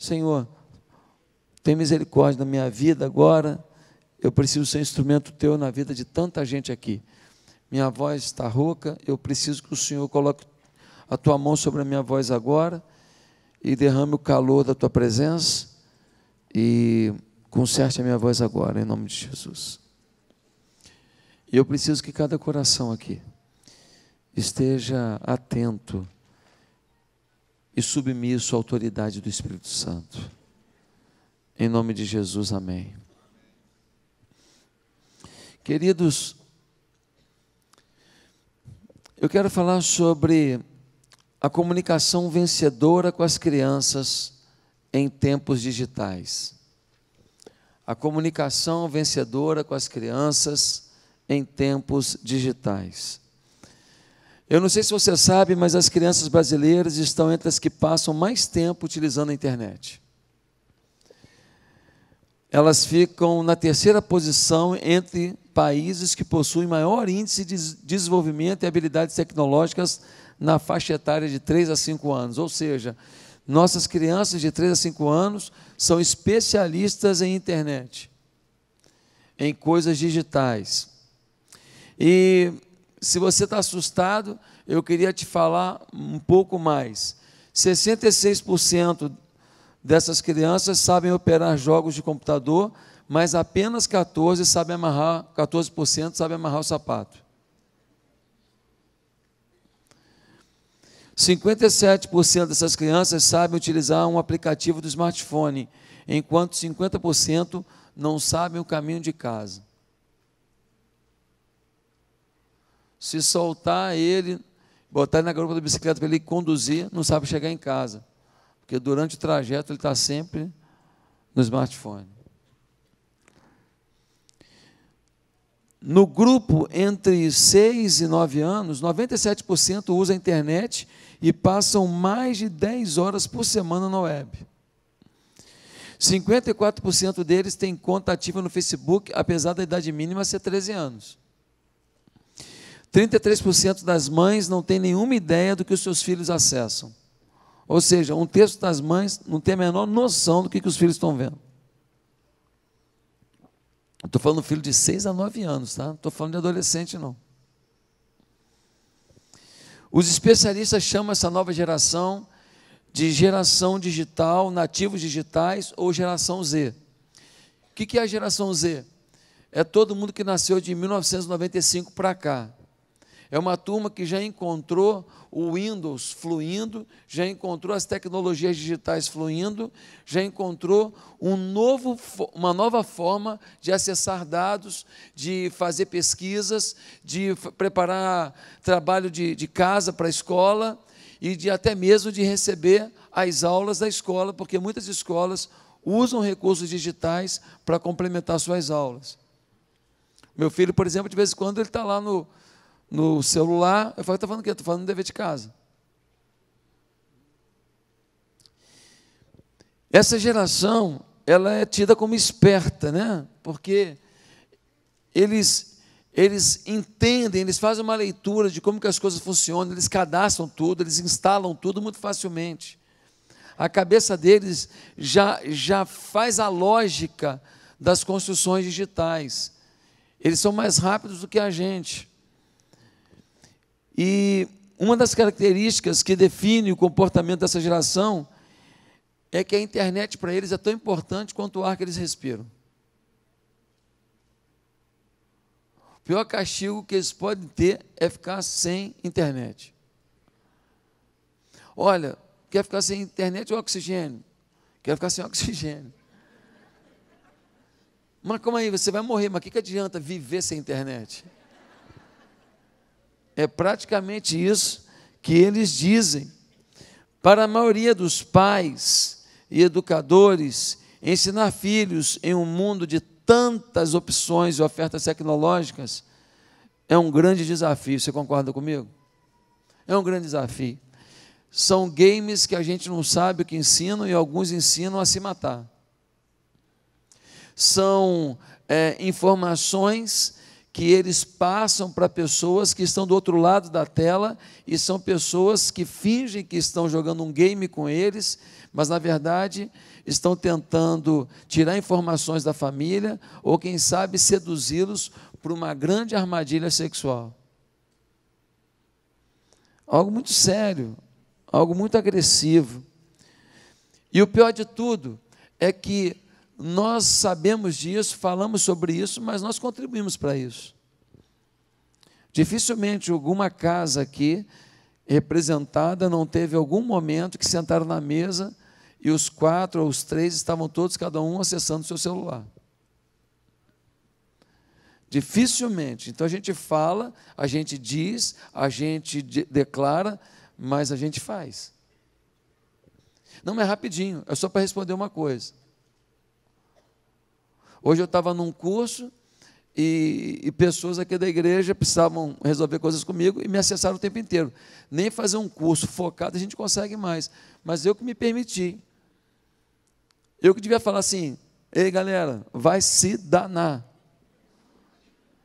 Senhor, tem misericórdia na minha vida agora, eu preciso ser instrumento teu na vida de tanta gente aqui. Minha voz está rouca, eu preciso que o Senhor coloque a tua mão sobre a minha voz agora e derrame o calor da tua presença e conserte a minha voz agora, em nome de Jesus. E eu preciso que cada coração aqui esteja atento e submisso à autoridade do Espírito Santo. Em nome de Jesus, amém. Queridos, eu quero falar sobre a comunicação vencedora com as crianças em tempos digitais. A comunicação vencedora com as crianças em tempos digitais. Eu não sei se você sabe, mas as crianças brasileiras estão entre as que passam mais tempo utilizando a internet. Elas ficam na terceira posição entre países que possuem maior índice de desenvolvimento e habilidades tecnológicas na faixa etária de 3 a 5 anos. Ou seja, nossas crianças de 3 a 5 anos são especialistas em internet, em coisas digitais. E se você está assustado, eu queria te falar um pouco mais. 66% dessas crianças sabem operar jogos de computador, mas apenas 14% sabem amarrar o sapato. 57% dessas crianças sabem utilizar um aplicativo do smartphone, enquanto 50% não sabem o caminho de casa. Se soltar ele, botar ele na garupa da bicicleta para ele conduzir, não sabe chegar em casa, porque durante o trajeto ele está sempre no smartphone. No grupo entre 6 e 9 anos, 97% usa a internet e passam mais de 10 horas por semana na web. 54% deles têm conta ativa no Facebook, apesar da idade mínima ser 13 anos. 33% das mães não têm nenhuma ideia do que os seus filhos acessam. Ou seja, 1/3 das mães não tem a menor noção do que os filhos estão vendo. Estou falando de filho de 6 a 9 anos, tá? Não estou falando de adolescente, não. Os especialistas chamam essa nova geração de geração digital, nativos digitais ou geração Z. O que é a geração Z? É todo mundo que nasceu de 1995 para cá. É uma turma que já encontrou o Windows fluindo, já encontrou as tecnologias digitais fluindo, já encontrou uma nova forma de acessar dados, de fazer pesquisas, de preparar trabalho de casa para a escola e até mesmo de receber as aulas da escola, porque muitas escolas usam recursos digitais para complementar suas aulas. Meu filho, por exemplo, de vez em quando ele está lá no celular, eu falo, está falando o quê? Estou falando do dever de casa. Essa geração, ela é tida como esperta, né? Porque eles entendem, eles fazem uma leitura de como que as coisas funcionam, eles cadastram tudo, eles instalam tudo muito facilmente. A cabeça deles já faz a lógica das construções digitais. Eles são mais rápidos do que a gente. E uma das características que define o comportamento dessa geração é que a internet para eles é tão importante quanto o ar que eles respiram. O pior castigo que eles podem ter é ficar sem internet. Olha, quer ficar sem internet ou oxigênio? Quer ficar sem oxigênio. Mas como aí, você vai morrer, mas o que adianta viver sem internet? É praticamente isso que eles dizem. Para a maioria dos pais e educadores, ensinar filhos em um mundo de tantas opções e ofertas tecnológicas é um grande desafio. Você concorda comigo? É um grande desafio. São games que a gente não sabe o que ensinam e alguns ensinam a se matar. São informações que eles passam para pessoas que estão do outro lado da tela e são pessoas que fingem que estão jogando um game com eles, mas na verdade estão tentando tirar informações da família ou quem sabe seduzi-los para uma grande armadilha sexual. Algo muito sério, algo muito agressivo. E o pior de tudo é que nós sabemos disso, falamos sobre isso, mas nós contribuímos para isso. Dificilmente alguma casa aqui representada não teve algum momento que sentaram na mesa e os 4 ou os 3 estavam todos, cada um, acessando o seu celular. Dificilmente. Então a gente fala, a gente diz, a gente declara, mas a gente faz. Não é rapidinho, é só para responder uma coisa. Hoje eu estava num curso e pessoas aqui da igreja precisavam resolver coisas comigo e me acessaram o tempo inteiro. Nem fazer um curso focado a gente consegue mais, mas eu que me permiti. Eu que devia falar assim: ei galera, vai se danar.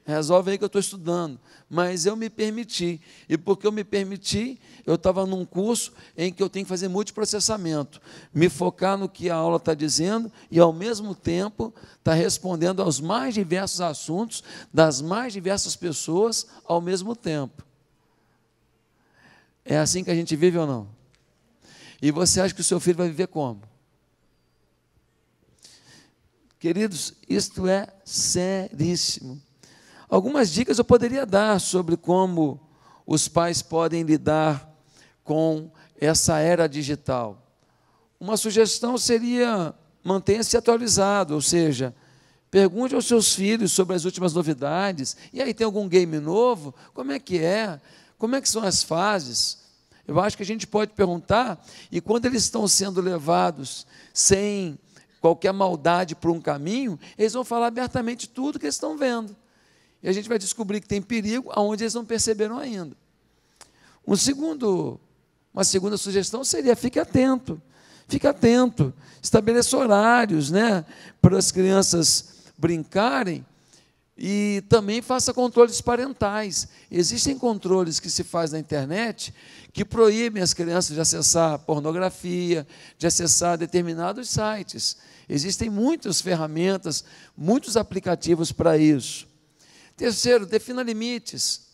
Resolve aí que eu estou estudando. Mas eu me permiti. E porque eu me permiti, eu estava num curso em que eu tenho que fazer multiprocessamento. Me focar no que a aula está dizendo e, ao mesmo tempo, estar respondendo aos mais diversos assuntos, das mais diversas pessoas, ao mesmo tempo. É assim que a gente vive ou não? E você acha que o seu filho vai viver como? Queridos, isto é seríssimo. Algumas dicas eu poderia dar sobre como os pais podem lidar com essa era digital. Uma sugestão seria: mantenha-se atualizado, ou seja, pergunte aos seus filhos sobre as últimas novidades. E aí, tem algum game novo? Como é que é? Como é que são as fases? Eu acho que a gente pode perguntar, e quando eles estão sendo levados sem qualquer maldade por um caminho, eles vão falar abertamente tudo que eles estão vendo. E a gente vai descobrir que tem perigo aonde eles não perceberam ainda. Uma segunda sugestão seria: fique atento. Fique atento. Estabeleça horários, para as crianças brincarem e também faça controles parentais. Existem controles que se faz na internet que proíbem as crianças de acessar pornografia, de acessar determinados sites. Existem muitas ferramentas, muitos aplicativos para isso. Terceiro, defina limites.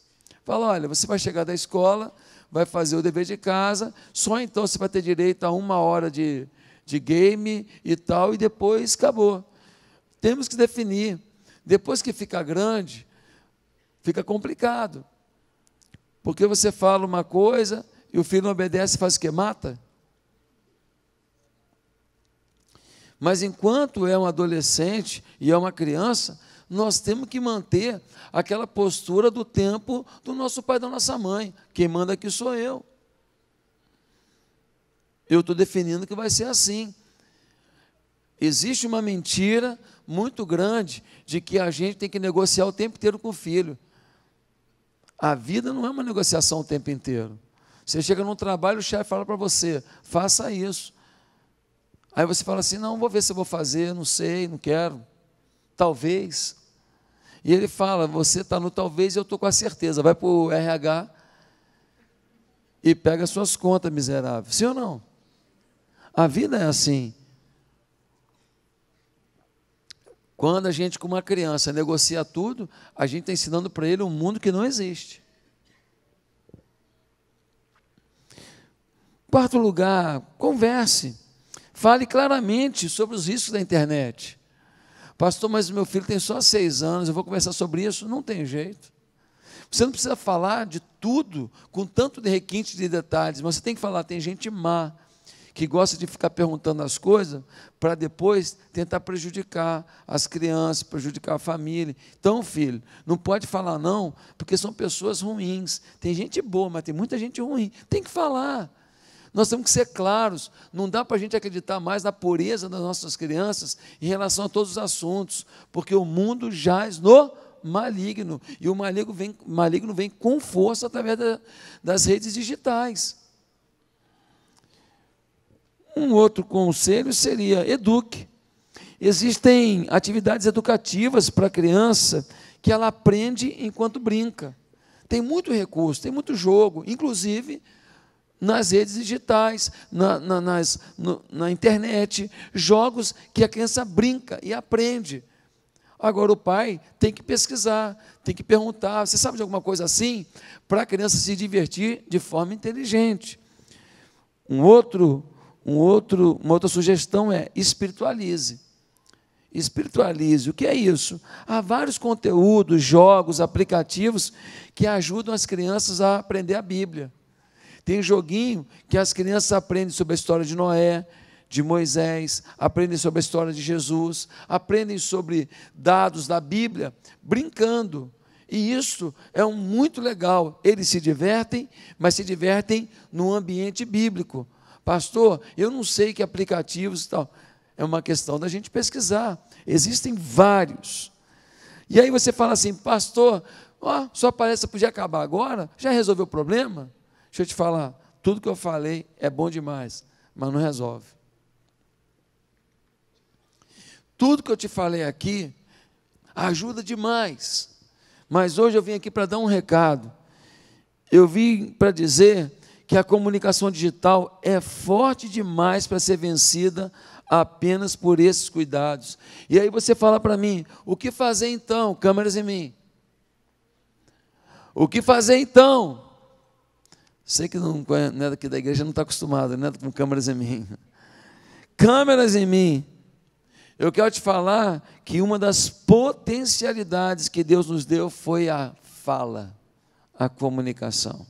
Fala: olha, você vai chegar da escola, vai fazer o dever de casa, só então você vai ter direito a 1 hora de game e tal, e depois acabou. Temos que definir. Depois que fica grande, fica complicado. Porque você fala uma coisa e o filho não obedece, faz o quê? Mata. Mas enquanto é um adolescente e é uma criança, nós temos que manter aquela postura do tempo do nosso pai e da nossa mãe. Quem manda aqui sou eu. Eu estou definindo que vai ser assim. Existe uma mentira muito grande de que a gente tem que negociar o tempo inteiro com o filho. A vida não é uma negociação o tempo inteiro. Você chega num trabalho, o chefe fala para você: faça isso. Aí você fala assim: não, vou ver se eu vou fazer, não sei, não quero. Talvez. E ele fala: você está no talvez e eu estou com a certeza. Vai para o RH e pega as suas contas, miserável. Sim ou não? A vida é assim. Quando a gente, com uma criança, negocia tudo, a gente está ensinando para ele um mundo que não existe. Quarto lugar, converse. Fale claramente sobre os riscos da internet. Pastor, mas meu filho tem só 6 anos, eu vou conversar sobre isso? Não tem jeito. Você não precisa falar de tudo com tanto de requinte de detalhes, mas você tem que falar. Tem gente má, que gosta de ficar perguntando as coisas para depois tentar prejudicar as crianças, prejudicar a família. Então, filho, não pode falar não, porque são pessoas ruins. Tem gente boa, mas tem muita gente ruim. Tem que falar. Nós temos que ser claros. Não dá para a gente acreditar mais na pureza das nossas crianças em relação a todos os assuntos, porque o mundo jaz no maligno, e o maligno vem com força através das redes digitais. Um outro conselho seria: eduque. Existem atividades educativas para a criança que ela aprende enquanto brinca. Tem muito recurso, tem muito jogo, inclusive nas redes digitais, na internet, jogos que a criança brinca e aprende. Agora o pai tem que pesquisar, tem que perguntar, você sabe de alguma coisa assim? Para a criança se divertir de forma inteligente. Uma outra sugestão é espiritualize. Espiritualize, o que é isso? Há vários conteúdos, jogos, aplicativos que ajudam as crianças a aprender a Bíblia. Tem joguinho que as crianças aprendem sobre a história de Noé, de Moisés, aprendem sobre a história de Jesus, aprendem sobre dados da Bíblia, brincando. E isso é muito legal. Eles se divertem, mas se divertem num ambiente bíblico. Pastor, eu não sei que aplicativos e tal. É uma questão da gente pesquisar. Existem vários. E aí você fala assim, pastor, sua palestra podia acabar agora? Já resolveu o problema? Deixa eu te falar, tudo que eu falei é bom demais, mas não resolve. Tudo que eu te falei aqui ajuda demais. Mas hoje eu vim aqui para dar um recado. Eu vim para dizer que a comunicação digital é forte demais para ser vencida apenas por esses cuidados. E aí você fala para mim, o que fazer então? Câmeras em mim. O que fazer então? Sei que não é daqui da igreja, não está acostumado, né, com câmeras em mim. Câmeras em mim. Eu quero te falar que uma das potencialidades que Deus nos deu foi a fala, a comunicação.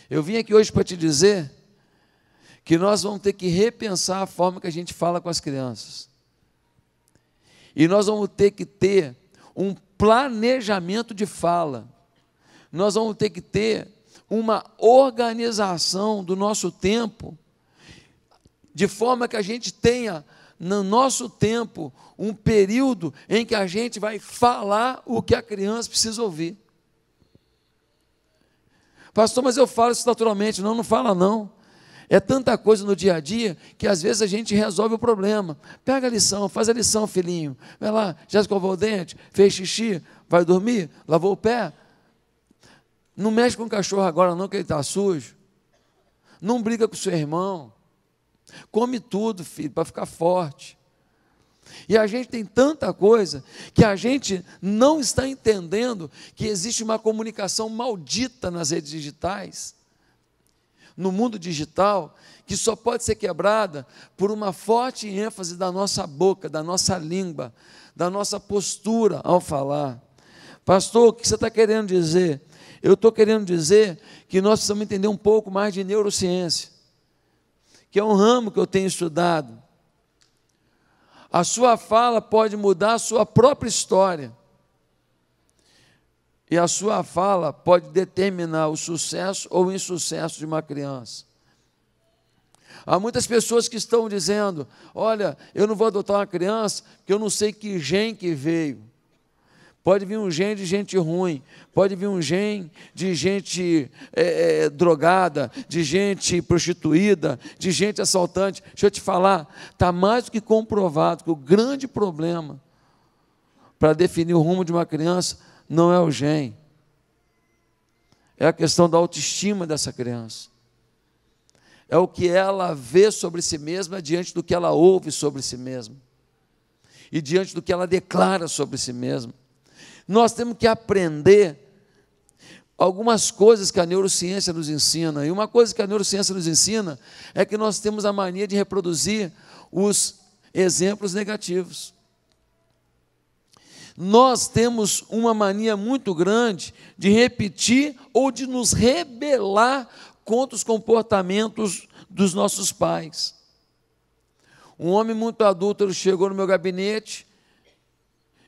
Eu vim aqui hoje para te dizer que nós vamos ter que repensar a forma que a gente fala com as crianças. E nós vamos ter que ter um planejamento de fala. Nós vamos ter que ter uma organização do nosso tempo, de forma que a gente tenha, no nosso tempo, um período em que a gente vai falar o que a criança precisa ouvir. Pastor, mas eu falo isso naturalmente. Não fala não. É tanta coisa no dia a dia que às vezes a gente resolve o problema. Pega a lição, faz a lição, filhinho. Vai lá, já escovou o dente, fez xixi, vai dormir, lavou o pé. Não mexe com o cachorro agora não, que ele está sujo. Não briga com o seu irmão. Come tudo, filho, para ficar forte. E a gente tem tanta coisa que a gente não está entendendo que existe uma comunicação maldita nas redes digitais, no mundo digital, que só pode ser quebrada por uma forte ênfase da nossa boca, da nossa língua, da nossa postura ao falar. Pastor, o que você está querendo dizer? Eu estou querendo dizer que nós precisamos entender um pouco mais de neurociência, que é um ramo que eu tenho estudado. A sua fala pode mudar a sua própria história. E a sua fala pode determinar o sucesso ou o insucesso de uma criança. Há muitas pessoas que estão dizendo, olha, eu não vou adotar uma criança porque eu não sei que gene que veio. Pode vir um gene de gente ruim, pode vir um gene de gente drogada, de gente prostituída, de gente assaltante. Deixa eu te falar, está mais do que comprovado que o grande problema para definir o rumo de uma criança não é o gene, é a questão da autoestima dessa criança. É o que ela vê sobre si mesma diante do que ela ouve sobre si mesma e diante do que ela declara sobre si mesma. Nós temos que aprender algumas coisas que a neurociência nos ensina. E uma coisa que a neurociência nos ensina é que nós temos a mania de reproduzir os exemplos negativos. Nós temos uma mania muito grande de repetir ou de nos rebelar contra os comportamentos dos nossos pais. Um homem muito adulto, ele chegou no meu gabinete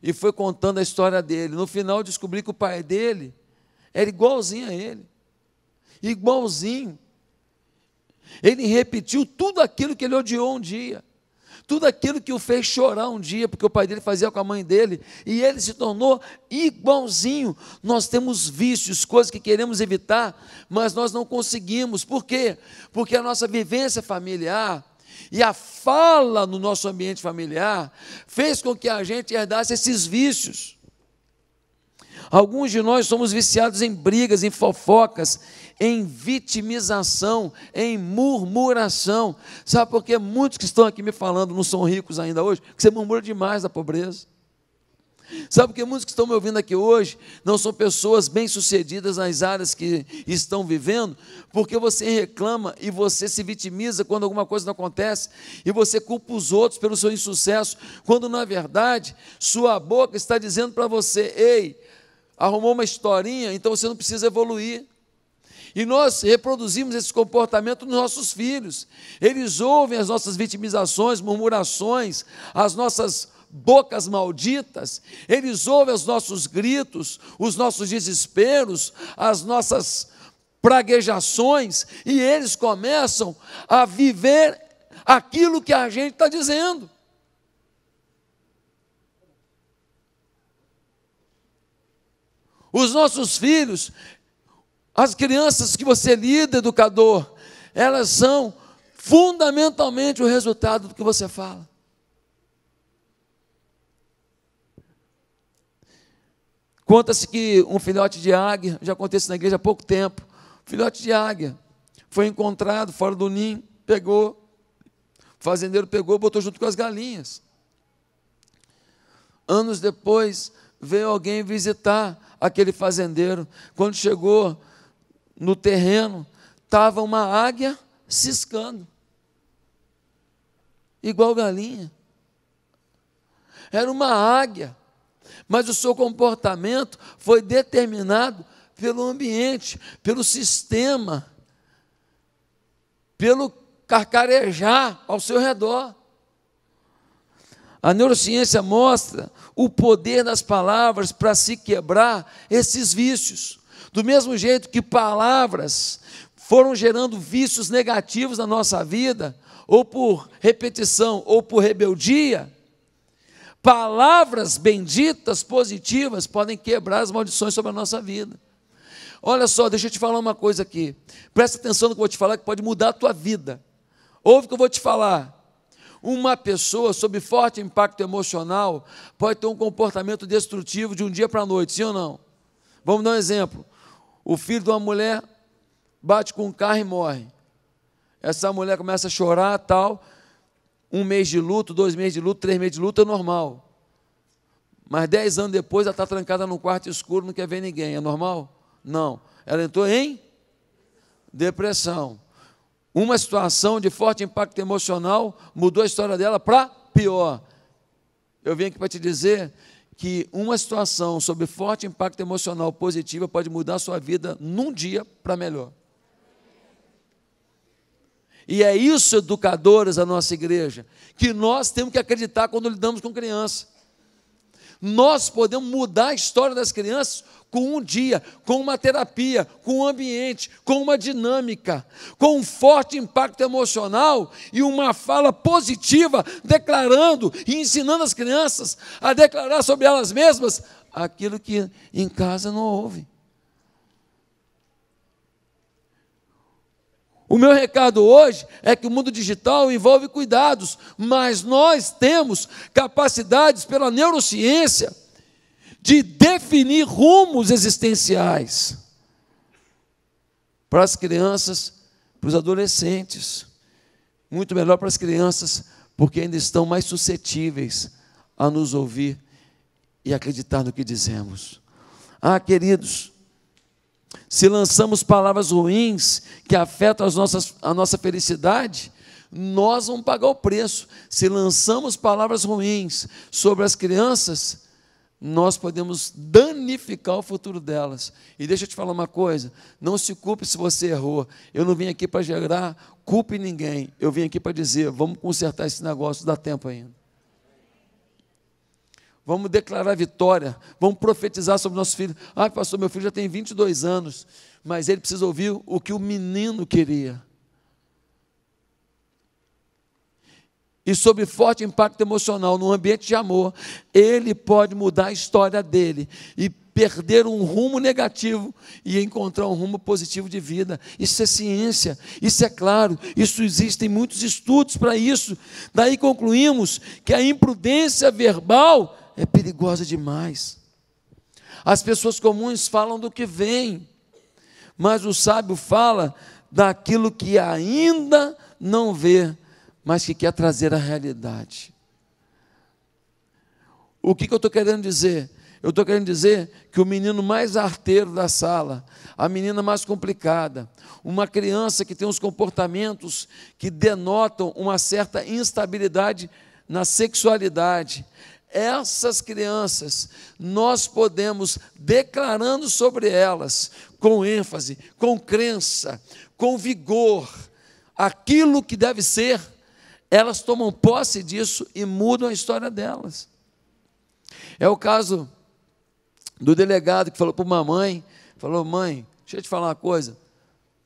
e foi contando a história dele. No final, eu descobri que o pai dele era igualzinho a ele. Igualzinho. Ele repetiu tudo aquilo que ele odiou um dia. Tudo aquilo que o fez chorar um dia, porque o pai dele fazia com a mãe dele, e ele se tornou igualzinho. Nós temos vícios, coisas que queremos evitar, mas nós não conseguimos. Por quê? Porque a nossa vivência familiar E a fala no nosso ambiente familiar fez com que a gente herdasse esses vícios. Alguns de nós somos viciados em brigas, em fofocas, em vitimização, em murmuração. Sabe por que muitos que estão aqui me falando não são ricos ainda hoje? Porque você murmura demais da pobreza. Sabe por que muitos que estão me ouvindo aqui hoje não são pessoas bem-sucedidas nas áreas que estão vivendo? Porque você reclama e você se vitimiza quando alguma coisa não acontece, e você culpa os outros pelo seu insucesso, quando na verdade sua boca está dizendo para você: ei, arrumou uma historinha, então você não precisa evoluir. E nós reproduzimos esse comportamento nos nossos filhos. Eles ouvem as nossas vitimizações, murmurações, as nossas bocas malditas, eles ouvem os nossos gritos, os nossos desesperos, as nossas praguejações, e eles começam a viver aquilo que a gente está dizendo. Os nossos filhos, as crianças que você lida, educador, elas são fundamentalmente o resultado do que você fala. Conta-se que um filhote de águia, já aconteceu na igreja há pouco tempo, filhote de águia foi encontrado fora do ninho, o fazendeiro pegou, botou junto com as galinhas. Anos depois, veio alguém visitar aquele fazendeiro. Quando chegou no terreno, estava uma águia ciscando, igual galinha. Era uma águia, mas o seu comportamento foi determinado pelo ambiente, pelo sistema, pelo carcarejar ao seu redor. A neurociência mostra o poder das palavras para se quebrar esses vícios. Do mesmo jeito que palavras foram gerando vícios negativos na nossa vida, ou por repetição, ou por rebeldia, palavras benditas, positivas, podem quebrar as maldições sobre a nossa vida. Olha só, deixa eu te falar uma coisa aqui. Presta atenção no que eu vou te falar, que pode mudar a tua vida. Ouve o que eu vou te falar. Uma pessoa sob forte impacto emocional pode ter um comportamento destrutivo de um dia para a noite, sim ou não? Vamos dar um exemplo. O filho de uma mulher bate com um carro e morre. Essa mulher começa a chorar, tal. 1 mês de luto, 2 meses de luto, 3 meses de luto é normal. Mas 10 anos depois ela está trancada num quarto escuro, não quer ver ninguém. É normal? Não. Ela entrou em depressão. Uma situação de forte impacto emocional mudou a história dela para pior. Eu vim aqui para te dizer que uma situação sob forte impacto emocional positiva pode mudar a sua vida num dia para melhor. E é isso, educadores da nossa igreja, que nós temos que acreditar quando lidamos com criança. Nós podemos mudar a história das crianças com um dia, com uma terapia, com um ambiente, com uma dinâmica, com um forte impacto emocional e uma fala positiva, declarando e ensinando as crianças a declarar sobre elas mesmas aquilo que em casa não ouve. O meu recado hoje é que o mundo digital envolve cuidados, mas nós temos capacidades pela neurociência de definir rumos existenciais para as crianças, para os adolescentes. Muito melhor para as crianças, porque ainda estão mais suscetíveis a nos ouvir e acreditar no que dizemos. Ah, queridos, se lançamos palavras ruins que afetam a nossa felicidade, nós vamos pagar o preço. Se lançamos palavras ruins sobre as crianças, nós podemos danificar o futuro delas. E deixa eu te falar uma coisa, não se culpe se você errou. Eu não vim aqui para gerar culpa em ninguém. Eu vim aqui para dizer, vamos consertar esse negócio, dá tempo ainda. Vamos declarar vitória, vamos profetizar sobre nossos filhos. Ah, pastor, meu filho já tem 22 anos, mas ele precisa ouvir o que o menino queria. E sob forte impacto emocional, num ambiente de amor, ele pode mudar a história dele. E perder um rumo negativo e encontrar um rumo positivo de vida. Isso é ciência, isso é claro, isso existem muitos estudos para isso. Daí concluímos que a imprudência verbal é perigosa demais. As pessoas comuns falam do que vem, mas o sábio fala daquilo que ainda não vê, mas que quer trazer a realidade. O que eu estou querendo dizer? Eu estou querendo dizer que o menino mais arteiro da sala, a menina mais complicada, uma criança que tem uns comportamentos que denotam uma certa instabilidade na sexualidade, essas crianças, nós podemos, declarando sobre elas, com ênfase, com crença, com vigor, aquilo que deve ser, elas tomam posse disso e mudam a história delas. É o caso do delegado que falou para uma mãe, falou: mãe, deixa eu te falar uma coisa,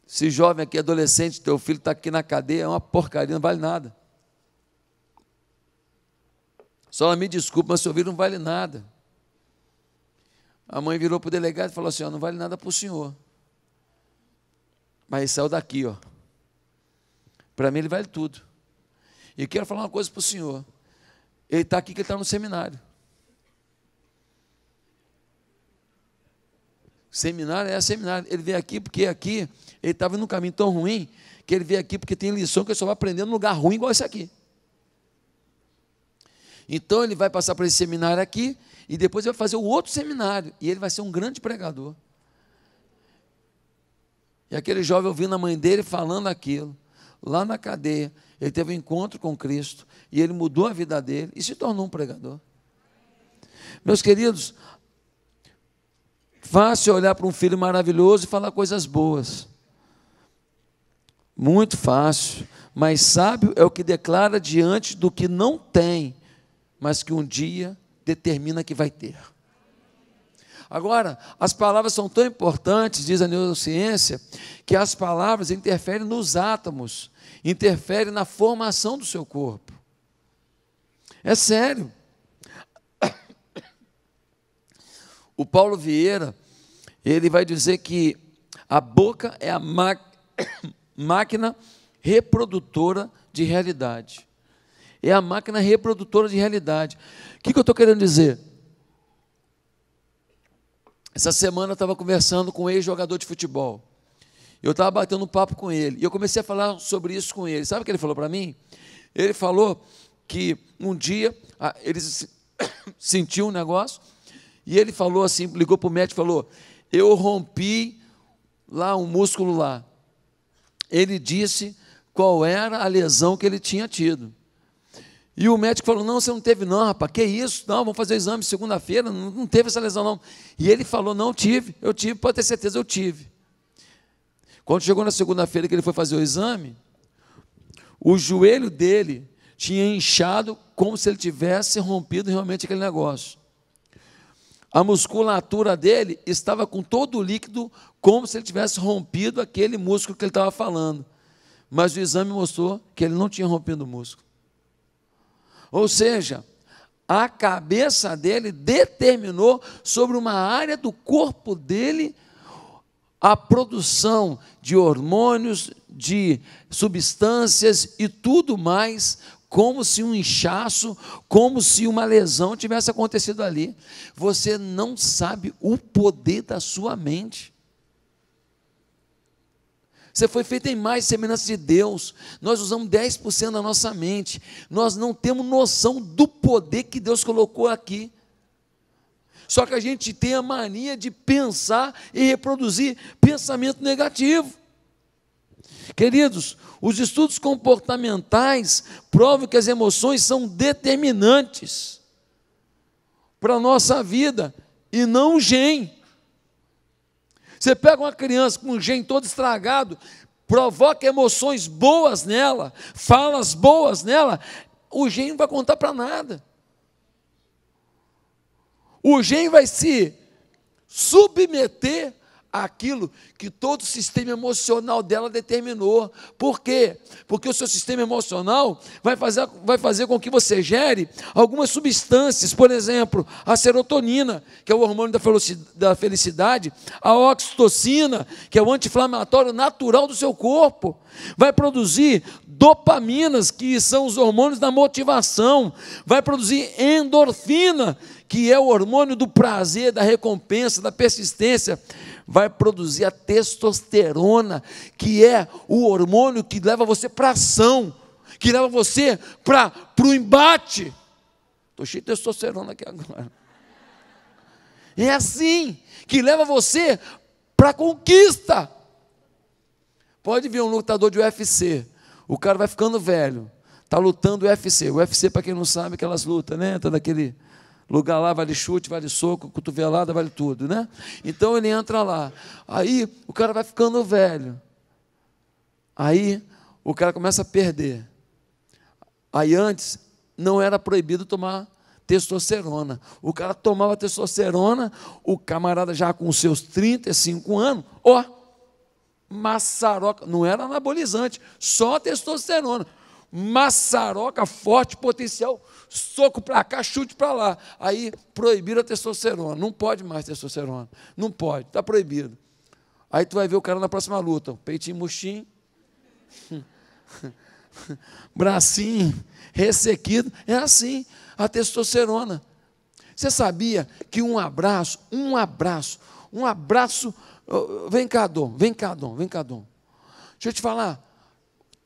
esse jovem aqui, adolescente, teu filho está aqui na cadeia, é uma porcaria, não vale nada. Só me desculpe, mas seu filho não vale nada. A mãe virou para o delegado e falou assim: não vale nada para o senhor, mas ele saiu daqui, para mim ele vale tudo. E quero falar uma coisa para o senhor, ele está aqui, que ele está no seminário. Seminário é seminário. Ele veio aqui porque aqui ele estava num caminho tão ruim que ele veio aqui porque tem lição que ele só vai aprender num lugar ruim igual esse aqui. Então ele vai passar por esse seminário aqui e depois vai fazer o outro seminário e ele vai ser um grande pregador. E aquele jovem ouvindo a mãe dele falando aquilo, lá na cadeia, ele teve um encontro com Cristo e ele mudou a vida dele e se tornou um pregador. Meus queridos, fácil olhar para um filho maravilhoso e falar coisas boas. Muito fácil, mas sábio é o que declara diante do que não tem, mas que um dia determina que vai ter. Agora, as palavras são tão importantes, diz a neurociência, que as palavras interferem nos átomos, interferem na formação do seu corpo. É sério. O Paulo Vieira, ele vai dizer que a boca é a máquina reprodutora de realidade. É a máquina reprodutora de realidade. O que eu estou querendo dizer? Essa semana eu estava conversando com um ex-jogador de futebol. Eu estava batendo um papo com ele. E eu comecei a falar sobre isso com ele. Sabe o que ele falou para mim? Ele falou que um dia ele sentiu um negócio e ele falou assim, ligou para o médico e falou: eu rompi lá um músculo lá. Ele disse qual era a lesão que ele tinha tido. E o médico falou: não, você não teve não, rapaz, que isso? Não, vamos fazer o exame segunda-feira, não teve essa lesão não. E ele falou: não, eu tive, pode ter certeza, eu tive. Quando chegou na segunda-feira que ele foi fazer o exame, o joelho dele tinha inchado como se ele tivesse rompido realmente aquele negócio. A musculatura dele estava com todo o líquido como se ele tivesse rompido aquele músculo que ele estava falando. Mas o exame mostrou que ele não tinha rompido o músculo. Ou seja, a cabeça dele determinou sobre uma área do corpo dele a produção de hormônios, de substâncias e tudo mais, como se um inchaço, como se uma lesão tivesse acontecido ali. Você não sabe o poder da sua mente. Você foi feito em mais semelhança de Deus. Nós usamos 10% da nossa mente. Nós não temos noção do poder que Deus colocou aqui. Só que a gente tem a mania de pensar e reproduzir pensamento negativo. Queridos, os estudos comportamentais provam que as emoções são determinantes para a nossa vida e não o gene. Você pega uma criança com um gene todo estragado, provoca emoções boas nela, falas boas nela, o gene não vai contar para nada. O gene vai se submeter aquilo que todo o sistema emocional dela determinou. Por quê? Porque o seu sistema emocional vai fazer com que você gere algumas substâncias, por exemplo, a serotonina, que é o hormônio da felicidade, a oxitocina, que é o anti-inflamatório natural do seu corpo, vai produzir dopaminas, que são os hormônios da motivação, vai produzir endorfina, que é o hormônio do prazer, da recompensa, da persistência, vai produzir a testosterona, que é o hormônio que leva você para a ação, que leva você para o embate. Estou cheio de testosterona aqui agora. É assim que leva você para a conquista. Pode vir um lutador de UFC, o cara vai ficando velho, está lutando UFC. O UFC, para quem não sabe, aquelas lutas, né? Está naquele lugar lá, vale chute, vale soco, cotovelada, vale tudo, né? Então ele entra lá. Aí o cara vai ficando velho. Aí o cara começa a perder. Aí antes não era proibido tomar testosterona. O cara tomava testosterona, o camarada já com seus 35 anos, ó, maçaroca, não era anabolizante, só testosterona. Maçaroca forte, potencial, soco para cá, chute para lá. Aí proibiram a testosterona, não pode mais testosterona, não pode, está proibido. Aí tu vai ver o cara na próxima luta, peitinho murchinho, bracinho ressequido, é assim, a testosterona. Você sabia que um abraço, vem cá, Dom. Deixa eu te falar,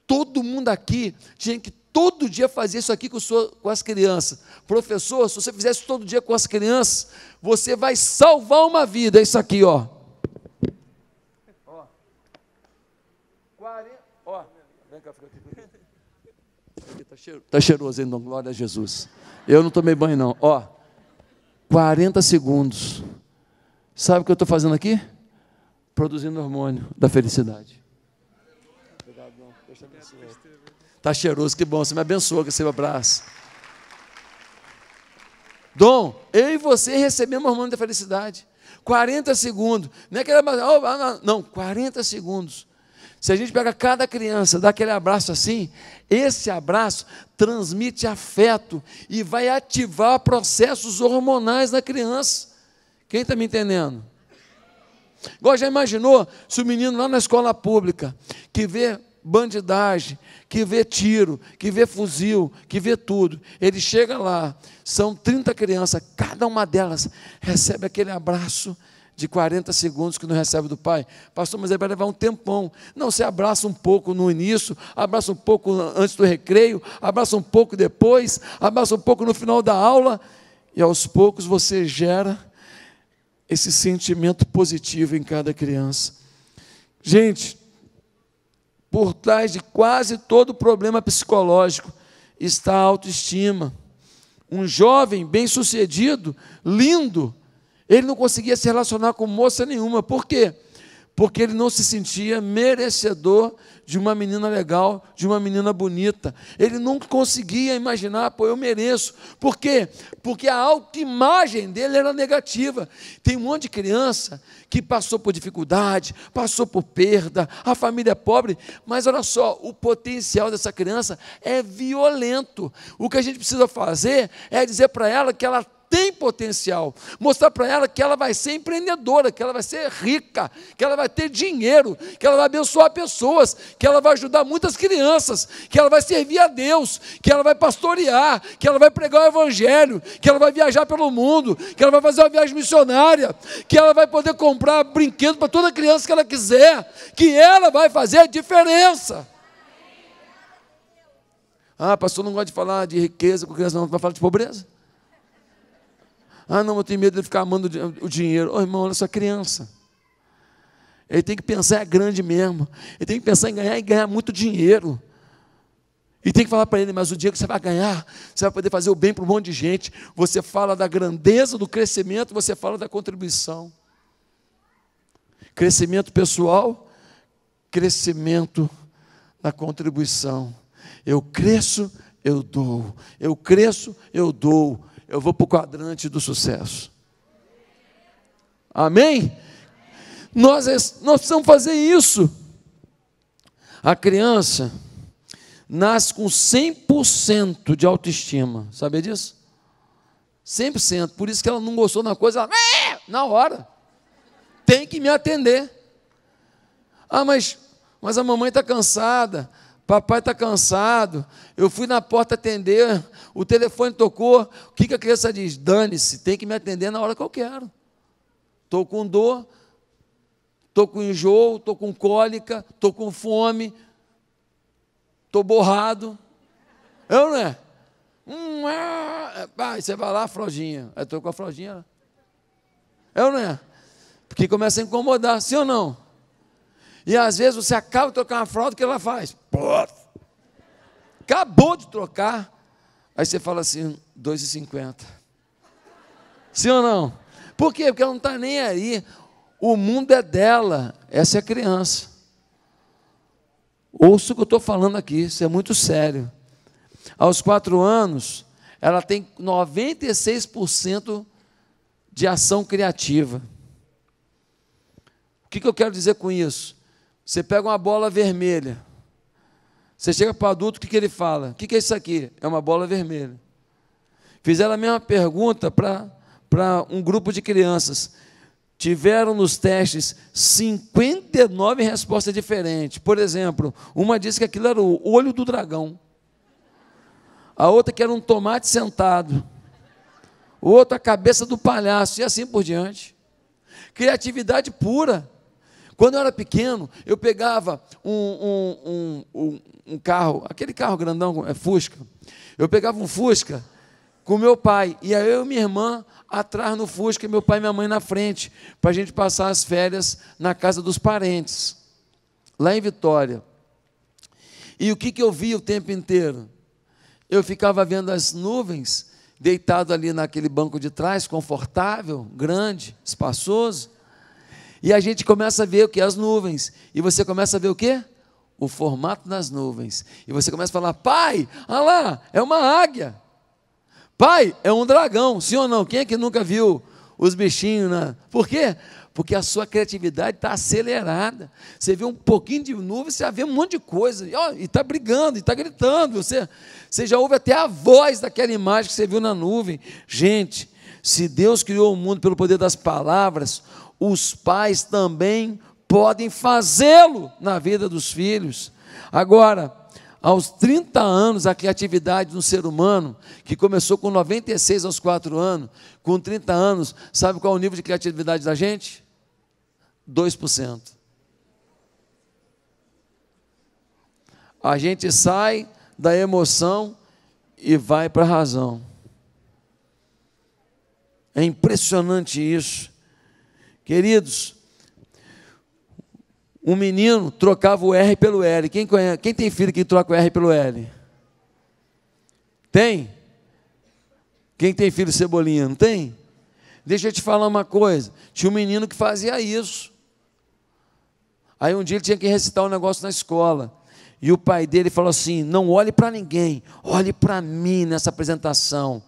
todo mundo aqui tinha que todo dia fazer isso aqui com as crianças. Professor, se você fizesse todo dia com as crianças, você vai salvar uma vida. É isso aqui, ó. Ó, vem cá, fica aqui. Está cheiroso, hein, Dom? Glória a Jesus. Eu não tomei banho, não. Ó, 40 segundos. Sabe o que eu estou fazendo aqui? Produzindo hormônio da felicidade. Obrigado, Dom. Deus te abençoe. Está cheiroso, que bom. Você me abençoa com esse abraço. Dom, eu e você recebemos hormônio da felicidade. 40 segundos. Não é aquele não, 40 segundos. Se a gente pega cada criança, dá aquele abraço assim, esse abraço transmite afeto e vai ativar processos hormonais na criança. Quem está me entendendo? Igual já imaginou se o menino lá na escola pública, que vê bandidagem, que vê tiro, que vê fuzil, que vê tudo, ele chega lá, são 30 crianças, cada uma delas recebe aquele abraço de 40 segundos que não recebe do pai. Pastor, mas ele vai levar um tempão. Não, você abraça um pouco no início, abraça um pouco antes do recreio, abraça um pouco depois, abraça um pouco no final da aula, e aos poucos você gera esse sentimento positivo em cada criança. Gente, por trás de quase todo problema psicológico está a autoestima. Um jovem bem-sucedido, lindo, ele não conseguia se relacionar com moça nenhuma. Por quê? Porque ele não se sentia merecedor de uma menina legal, de uma menina bonita. Ele não conseguia imaginar, pô, eu mereço. Por quê? Porque a autoimagem dele era negativa. Tem um monte de criança que passou por dificuldade, passou por perda, a família é pobre, mas olha só, o potencial dessa criança é violento. O que a gente precisa fazer é dizer para ela que ela tem potencial, mostrar para ela que ela vai ser empreendedora, que ela vai ser rica, que ela vai ter dinheiro, que ela vai abençoar pessoas, que ela vai ajudar muitas crianças, que ela vai servir a Deus, que ela vai pastorear, que ela vai pregar o evangelho, que ela vai viajar pelo mundo, que ela vai fazer uma viagem missionária, que ela vai poder comprar brinquedos para toda criança que ela quiser, que ela vai fazer a diferença. Ah, pastor, não gosta de falar de riqueza com criança, não, vai falar de pobreza? Ah, não, eu tenho medo de ficar amando o dinheiro. Oh, irmão, olha só, criança. Ele tem que pensar grande mesmo. Ele tem que pensar em ganhar e ganhar muito dinheiro. E tem que falar para ele, mas o dia que você vai ganhar, você vai poder fazer o bem para um monte de gente. Você fala da grandeza do crescimento, você fala da contribuição. Crescimento pessoal, crescimento na contribuição. Eu cresço, eu dou. Eu cresço, eu dou. Eu vou para o quadrante do sucesso. Amém? Nós precisamos fazer isso. A criança nasce com 100% de autoestima. Sabia disso? 100%. Por isso que ela não gostou da coisa, ela, na hora. Tem que me atender. Ah, mas a mamãe está cansada, papai está cansado, eu fui na porta atender, o telefone tocou, o que a criança diz? Dane-se, tem que me atender na hora que eu quero. Estou com dor, estou com enjoo, estou com cólica, estou com fome, estou borrado. Eu não é? Você vai lá, fraldinha. Eu estou com a fraldinha. Eu não é? Porque começa a incomodar, sim ou não? E às vezes você acaba de trocar uma fralda, o que ela faz? Pô, acabou de trocar. Aí você fala assim, R$2,50. Sim ou não? Por quê? Porque ela não está nem aí. O mundo é dela. Essa é a criança. Ouça o que eu estou falando aqui, isso é muito sério. Aos 4 anos, ela tem 96% de ação criativa. O que eu quero dizer com isso? Você pega uma bola vermelha, você chega para o adulto, o que ele fala? O que é isso aqui? É uma bola vermelha. Fizeram a mesma pergunta para um grupo de crianças. Tiveram nos testes 59 respostas diferentes. Por exemplo, uma disse que aquilo era o olho do dragão. A outra que era um tomate sentado. Outra a cabeça do palhaço, e assim por diante. Criatividade pura. Quando eu era pequeno, eu pegava um carro, aquele carro grandão, Fusca. Eu pegava um Fusca com meu pai, e aí eu e minha irmã atrás no Fusca, e meu pai e minha mãe na frente, para a gente passar as férias na casa dos parentes, lá em Vitória. E o que eu via o tempo inteiro? Eu ficava vendo as nuvens, deitado ali naquele banco de trás, confortável, grande, espaçoso, e a gente começa a ver o que? As nuvens. E você começa a ver o quê? O formato das nuvens. E você começa a falar, pai, olha lá, é uma águia. Pai, é um dragão. Sim ou não? Quem é que nunca viu os bichinhos? Por quê? Porque a sua criatividade está acelerada. Você vê um pouquinho de nuvem, você já vê um monte de coisa. E está brigando, e está gritando. Você já ouve até a voz daquela imagem que você viu na nuvem. Gente, se Deus criou o mundo pelo poder das palavras, os pais também podem fazê-lo na vida dos filhos. Agora, aos 30 anos, a criatividade do ser humano, que começou com 96 aos 4 anos, com 30 anos, sabe qual é o nível de criatividade da gente? 2%. A gente sai da emoção e vai para a razão. É impressionante isso. Queridos, um menino trocava o R pelo L. Quem tem filho que troca o R pelo L? Tem? Quem tem filho cebolinha, não tem? Deixa eu te falar uma coisa. Tinha um menino que fazia isso. Aí um dia ele tinha que recitar um negócio na escola. E o pai dele falou assim, não olhe para ninguém, olhe para mim nessa apresentação,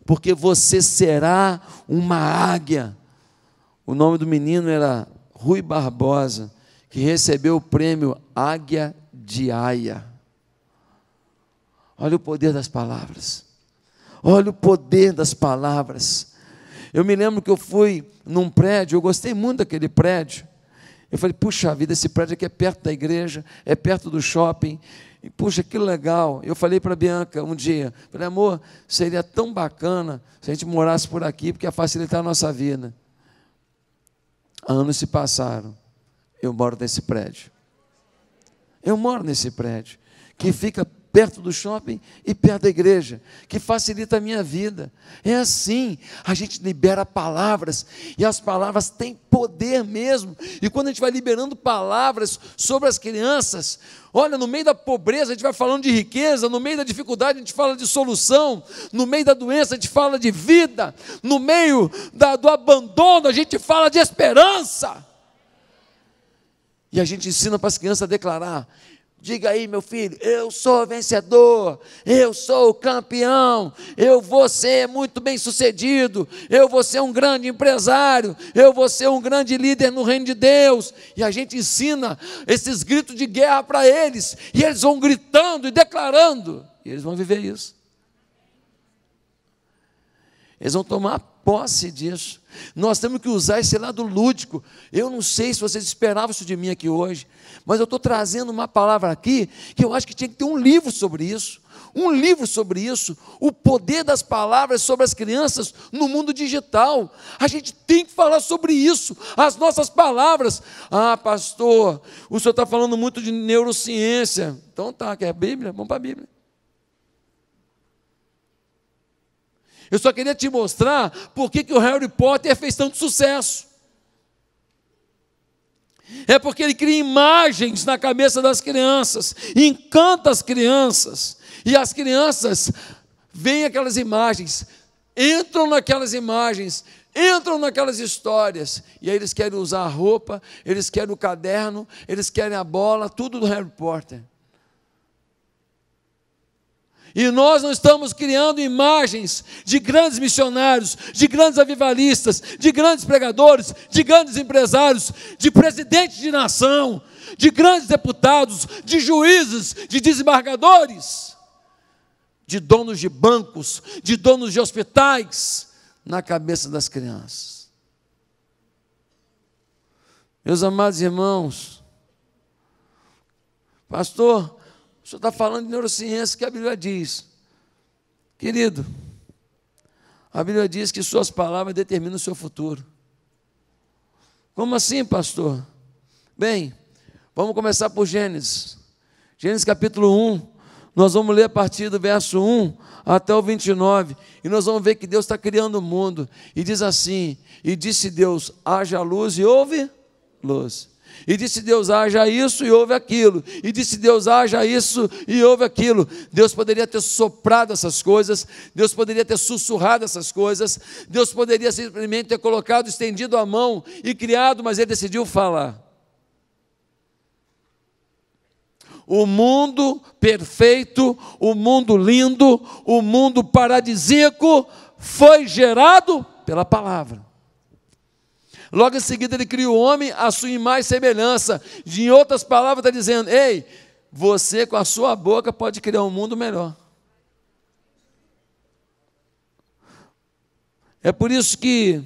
porque você será uma águia. O nome do menino era Rui Barbosa, que recebeu o prêmio Águia de Aia. Olha o poder das palavras. Olha o poder das palavras. Eu me lembro que eu fui num prédio, eu gostei muito daquele prédio. Eu falei, puxa vida, esse prédio aqui é perto da igreja, é perto do shopping. E, puxa, que legal. Eu falei para a Bianca um dia, falei, amor, seria tão bacana se a gente morasse por aqui, porque ia facilitar a nossa vida. Anos se passaram, eu moro nesse prédio. Eu moro nesse prédio, que fica perto do shopping e perto da igreja, que facilita a minha vida. É assim, a gente libera palavras, e as palavras têm poder mesmo, e quando a gente vai liberando palavras sobre as crianças, olha, no meio da pobreza a gente vai falando de riqueza, no meio da dificuldade a gente fala de solução, no meio da doença a gente fala de vida, no meio do abandono a gente fala de esperança, e a gente ensina para as crianças a declarar, Diga aí, meu filho, eu sou vencedor, eu sou campeão, eu vou ser muito bem sucedido, eu vou ser um grande empresário, eu vou ser um grande líder no reino de Deus. E a gente ensina esses gritos de guerra para eles, e eles vão gritando e declarando, e eles vão viver isso. Eles vão tomar posse disso. Nós temos que usar esse lado lúdico. Eu não sei se vocês esperavam isso de mim aqui hoje, mas eu estou trazendo uma palavra aqui que eu acho que tinha que ter um livro sobre isso. Um livro sobre isso, o poder das palavras sobre as crianças no mundo digital. A gente tem que falar sobre isso, as nossas palavras. Ah, pastor, o senhor está falando muito de neurociência. Então tá, quer a Bíblia? Vamos para a Bíblia. Eu só queria te mostrar por que o Harry Potter fez tanto sucesso. É porque ele cria imagens na cabeça das crianças, encanta as crianças, e as crianças veem aquelas imagens, entram naquelas imagens, entram naquelas histórias, e aí eles querem usar a roupa, eles querem o caderno, eles querem a bola, tudo do Harry Potter. E nós não estamos criando imagens de grandes missionários, de grandes avivalistas, de grandes pregadores, de grandes empresários, de presidentes de nação, de grandes deputados, de juízes, de desembargadores, de donos de bancos, de donos de hospitais, na cabeça das crianças. Meus amados irmãos, pastor, o senhor está falando de neurociência, que a Bíblia diz. Querido, a Bíblia diz que suas palavras determinam o seu futuro. Como assim, pastor? Bem, vamos começar por Gênesis. Gênesis capítulo 1, nós vamos ler a partir do verso 1 até o 29, e nós vamos ver que Deus está criando o mundo, e diz assim, e disse Deus, haja luz e houve luz. E disse Deus, haja isso e houve aquilo. E disse Deus, haja isso e houve aquilo. Deus poderia ter soprado essas coisas, Deus poderia ter sussurrado essas coisas, Deus poderia simplesmente ter colocado, estendido a mão e criado, mas Ele decidiu falar. O mundo perfeito, o mundo lindo, o mundo paradisíaco foi gerado pela palavra. Logo em seguida ele cria o homem à sua imagem e semelhança. Em outras palavras está dizendo, ei, você com a sua boca pode criar um mundo melhor. É por isso que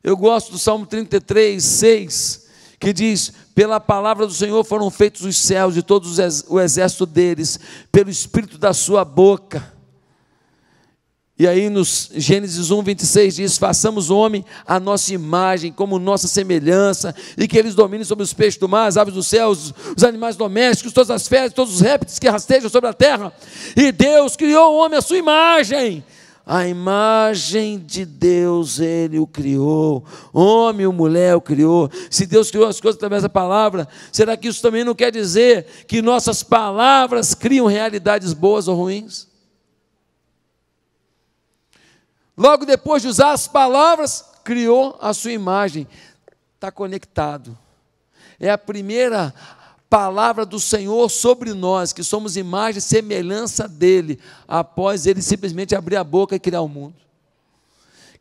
eu gosto do Salmo 33, 6, que diz, pela palavra do Senhor foram feitos os céus e todo o exército deles, pelo Espírito da sua boca. E aí no Gênesis 1, 26 diz, façamos o homem à nossa imagem, como nossa semelhança, e que eles dominem sobre os peixes do mar, as aves dos céus, os animais domésticos, todas as fezes, todos os répteis que rastejam sobre a terra. E Deus criou o homem à sua imagem. A imagem de Deus Ele o criou, homem ou mulher o criou. Se Deus criou as coisas através da palavra, será que isso também não quer dizer que nossas palavras criam realidades boas ou ruins? Logo depois de usar as palavras, criou a sua imagem. Está conectado. É a primeira palavra do Senhor sobre nós, que somos imagem e semelhança dEle, após Ele simplesmente abrir a boca e criar o mundo.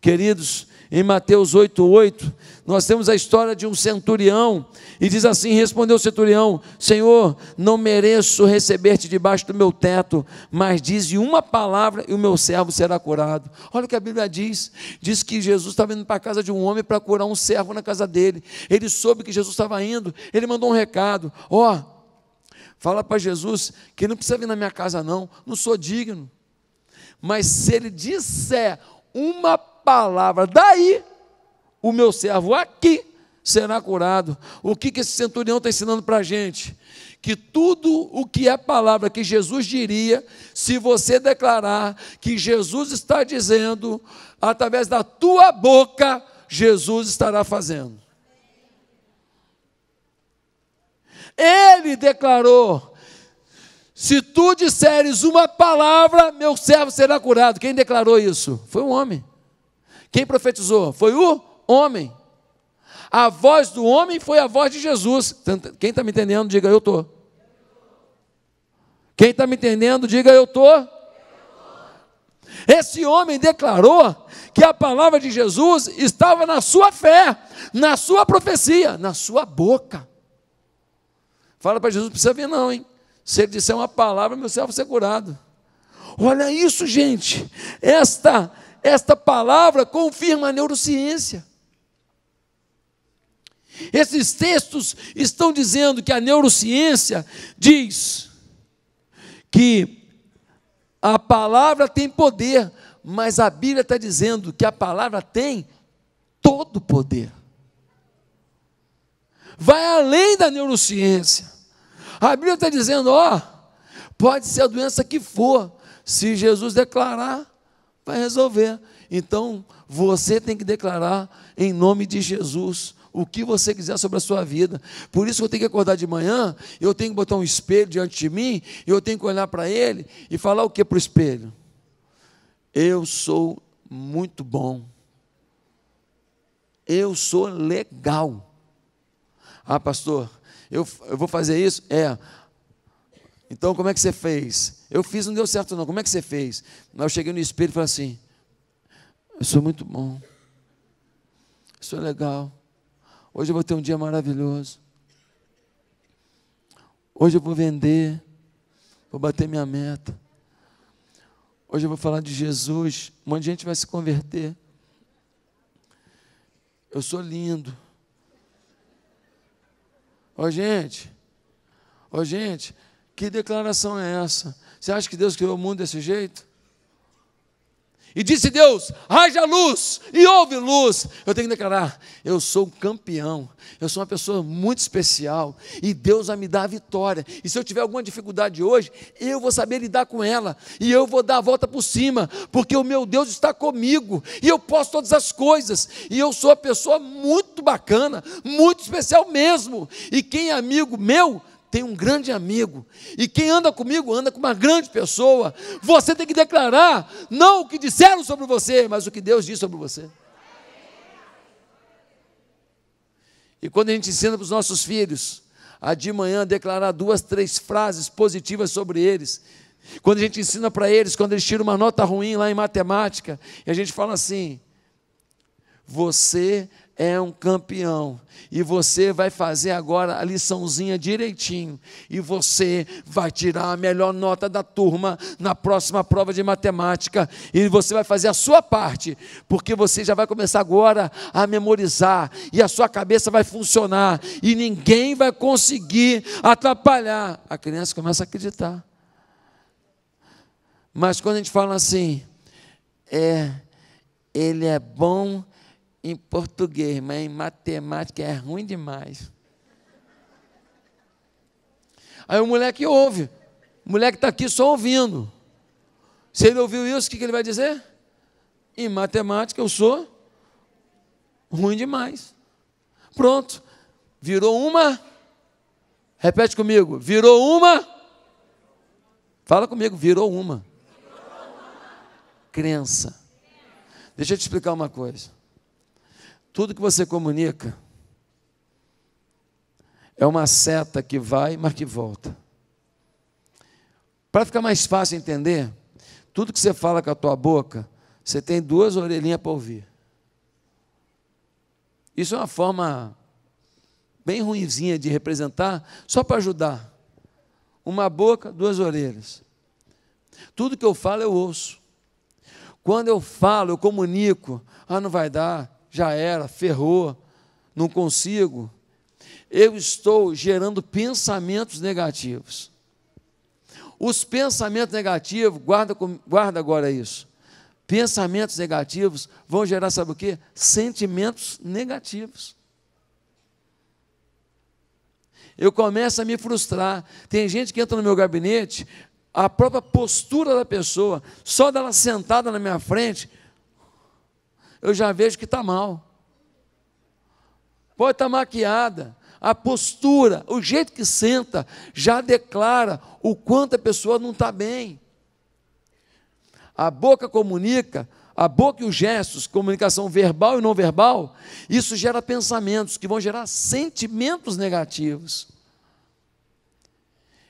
Queridos, em Mateus 8:8, nós temos a história de um centurião, e diz assim, respondeu o centurião, Senhor, não mereço receber-te debaixo do meu teto, mas dize uma palavra e o meu servo será curado. Olha o que a Bíblia diz que Jesus estava indo para a casa de um homem para curar um servo na casa dele. Ele soube que Jesus estava indo, ele mandou um recado, fala para Jesus que ele não precisa vir na minha casa não sou digno, mas se ele disser uma palavra, daí o meu servo aqui será curado. O que esse centurião está ensinando para a gente? Que tudo o que é palavra que Jesus diria, se você declarar que Jesus está dizendo, através da tua boca, Jesus estará fazendo. Ele declarou, se tu disseres uma palavra, meu servo será curado. Quem declarou isso? Foi um homem. Quem profetizou? Foi o homem. A voz do homem foi a voz de Jesus. Quem está me entendendo, diga, eu estou. Quem está me entendendo, diga eu estou. Esse homem declarou que a palavra de Jesus estava na sua fé, na sua profecia, na sua boca. Fala para Jesus, não precisa vir não, hein? Se ele disser uma palavra, meu servo vai ser curado. Olha isso, gente. Esta palavra confirma a neurociência. Esses textos estão dizendo que a neurociência diz que a palavra tem poder, mas a Bíblia está dizendo que a palavra tem todo poder. Vai além da neurociência. A Bíblia está dizendo, pode ser a doença que for, se Jesus declarar, vai resolver. Então, você tem que declarar em nome de Jesus o que você quiser sobre a sua vida. Por isso que eu tenho que acordar de manhã, eu tenho que botar um espelho diante de mim, eu tenho que olhar para ele e falar o que para o espelho? Eu sou muito bom. Eu sou legal. Pastor, eu vou fazer isso? Então, como é que você fez? Eu fiz, não deu certo não. Como é que você fez? Eu cheguei no espelho e falei assim, eu sou muito bom. Eu sou legal. Hoje eu vou ter um dia maravilhoso. Hoje eu vou vender. Vou bater minha meta. Hoje eu vou falar de Jesus. Um monte de gente vai se converter. Eu sou lindo. Gente, que declaração é essa? Você acha que Deus criou o mundo desse jeito? E disse Deus, haja luz, e houve luz. Eu tenho que declarar, eu sou um campeão, eu sou uma pessoa muito especial, e Deus vai me dar a vitória. E se eu tiver alguma dificuldade hoje, eu vou saber lidar com ela, e eu vou dar a volta por cima, porque o meu Deus está comigo, e eu posso todas as coisas, e eu sou uma pessoa muito bacana, muito especial mesmo. E quem é amigo meu, tem um grande amigo, e quem anda comigo, anda com uma grande pessoa. Você tem que declarar, não o que disseram sobre você, mas o que Deus diz sobre você. E quando a gente ensina para os nossos filhos, a de manhã declarar 2, 3 frases positivas sobre eles, quando a gente ensina para eles, quando eles tiram uma nota ruim lá em matemática, e a gente fala assim, você é um campeão, e você vai fazer agora a liçãozinha direitinho, e você vai tirar a melhor nota da turma na próxima prova de matemática, e você vai fazer a sua parte, porque você já vai começar agora a memorizar, e a sua cabeça vai funcionar, e ninguém vai conseguir atrapalhar. A criança começa a acreditar. Mas quando a gente fala assim, ele é bom em português, mas em matemática é ruim demais. Aí o moleque ouve, o moleque está aqui só ouvindo. Se ele ouviu isso, o que ele vai dizer? Em matemática eu sou ruim demais. Pronto, virou uma, repete comigo, virou uma, fala comigo, virou uma crença. Deixa eu te explicar uma coisa. Tudo que você comunica é uma seta que vai, mas que volta. Para ficar mais fácil entender, tudo que você fala com a tua boca, você tem 2 orelhinhas para ouvir. Isso é uma forma bem ruinzinha de representar, só para ajudar. Uma boca, 2 orelhas. Tudo que eu falo, eu ouço. Quando eu falo, eu comunico, não vai dar, já era, ferrou, não consigo. Eu estou gerando pensamentos negativos. Os pensamentos negativos, guarda agora isso. Pensamentos negativos vão gerar, sabe o quê? Sentimentos negativos. Eu começo a me frustrar. Tem gente que entra no meu gabinete, a própria postura da pessoa, só dela sentada na minha frente, eu já vejo que está mal. Pode estar maquiada, a postura, o jeito que senta, já declara o quanto a pessoa não está bem. A boca comunica, a boca e os gestos, comunicação verbal e não verbal, isso gera pensamentos que vão gerar sentimentos negativos.